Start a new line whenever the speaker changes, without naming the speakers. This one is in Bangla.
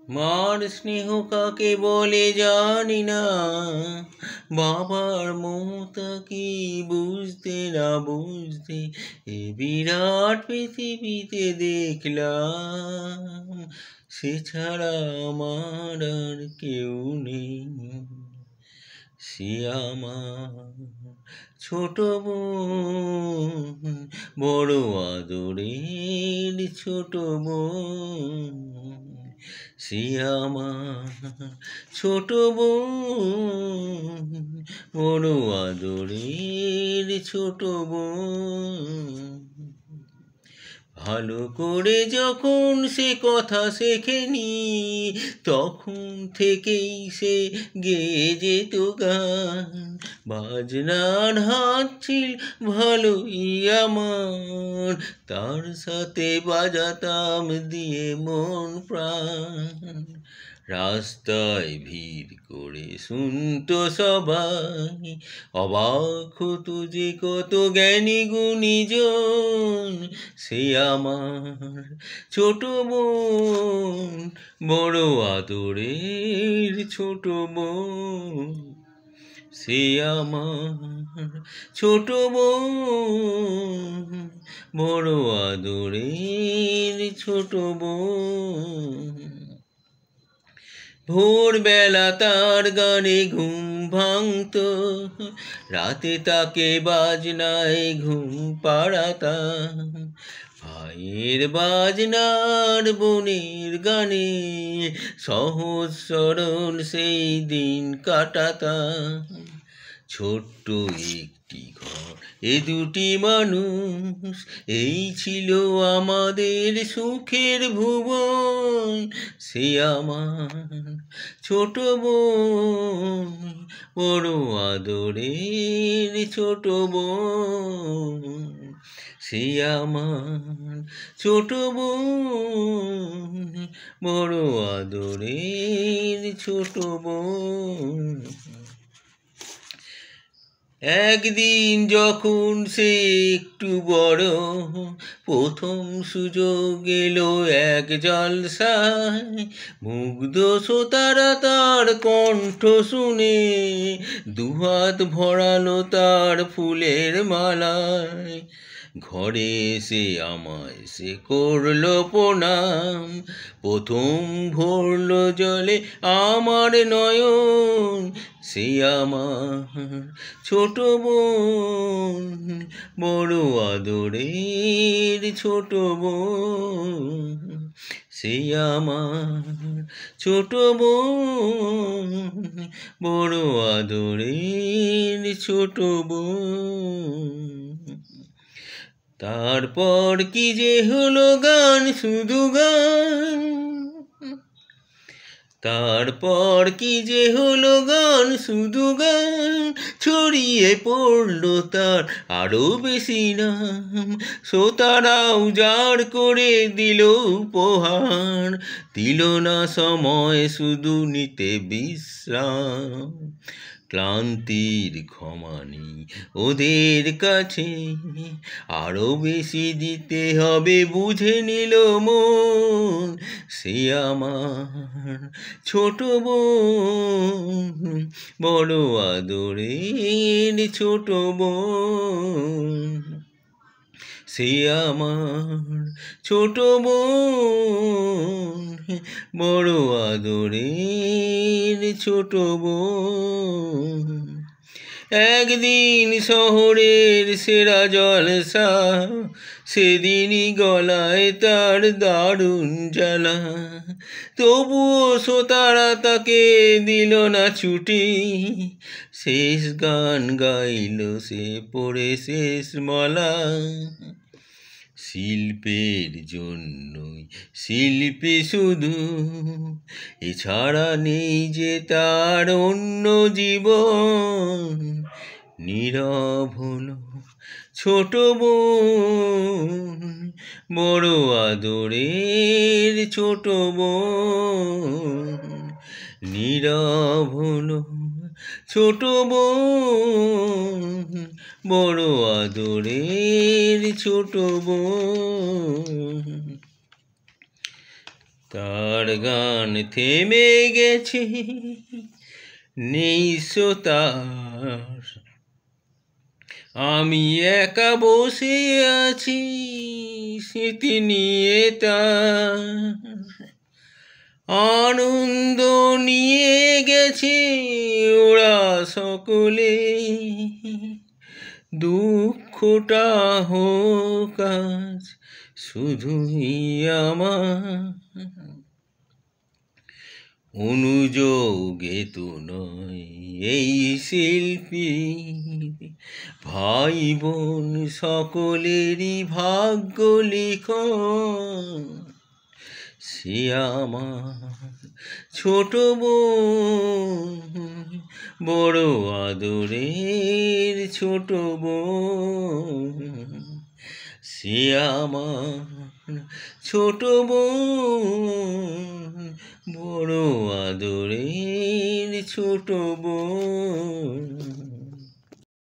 মার স্নেহ কাকে বলে জানি না, বাবার মমতা কি বুঝতে না বুঝতে এ বিরাট পৃথিবীতে দেখলাম, সে ছাড়া আমার আর কেউ নেই। সে আমার ছোট বোন, বড় আদরের ছোট বোন। সে আমার ছোট বোন, বড় আদরের ছোট বোন। ভালো করে যখন সে কথা শেখেনি, তখন থেকেই সে গেয়ে যেত গান। বাজনার হাত ছিল ভালোই আমার, তার সাথে বাজাতাম দিয়ে মন প্রাণ। রাস্তায় ভিড় করে শুনতো সবাই, অবাক হতো যে কত জ্ঞানী গুণীজন। সে আমার ছোট বোন, বড় আদরের ছোট বোন। সে আমার ছোট বোন, বড় আদরের ছোট বোন। ভোরবেলা তার গানে ঘুম ভাঙতো, রাতে তাকে বাজনায় ঘুম পাড়াতাম। ভাইয়ের বাজনার বোনের গানে সহজ সরল সেই দিন কাটাতাম। ছোট্ট একটি ঘর, এ দুটি মানুষ, এই ছিল আমাদের সুখের ভুবন। সে আমার ছোট বোন, বড় আদরের ছোট বোন। সে আমার ছোট বোন, বড় আদরের ছোট বোন। একদিন যখন সে একটু বড়, প্রথম সুযোগ এলো এক জলসায়। মুগ্ধ শ্রোতারা তার কণ্ঠ শুনে দুহাত ভরালো তার ফুলের মালায়। ঘরে এসে আমায় সে করলো প্রণাম, প্রথম ভরলো জলে আমার নয়ন। সে আমার ছোট বোন, বড় আদরের ছোট বোন। সে আমার ছোট বোন, বড় আদরের ছোট বোন। তারপর কি যে হলো গান, শুধু গান। তারপর কি যে হলো গান, শুধু গান। ছড়িয়ে পড়লো তার আরো বেশি নাম, শ্রোতারা উজাড় করে দিল উপহার। দিল না সময় শুধু নিতে বিশ্রাম, ক্লান্তির ক্ষমা নেই ওদের কাছে, আরো বেশি দিতে হবে বুঝে নিল মন। সে আমার ছোট বোন, বড় আদরের ছোট বোন। সে আমার ছোট বোন, বড় আদরের ছোট বোন। একদিন শহরের সেরা জলসা, সেদিনই গলায় তার দারুণ জ্বালা। তবুও শ্রোতারা তাকে দিল না ছুটি, শেষ গান গাইল সে পড়ে শেষ মালা। শিল্পের জন্যই শিল্পী শুধু, এছাড়া নেই যে তার অন্য জীবন। নীরব হলো ছোট বোন, বড় আদরের ছোট বোন। নীরব হলো ছোট বোন, বড় আদরের ছোট বোন। তার গান থেমে গেছে, নেই শ্রোতার। আমি একা বসে আছি স্মৃতি নিয়ে তার, আনন্দ নিয়ে গেছে ওরা সকলে, দুঃখটা হোক আজ শুধুই আমার। অনুযোগে তো নয় এই শিল্পী, ভাই বোন সকলেরই ভাগ্য লিখন। সে আমার ছোট বোন, বড় আদরের ছোট বোন। সে আমার ছোট বোন, বড় আদরের ছোট বোন।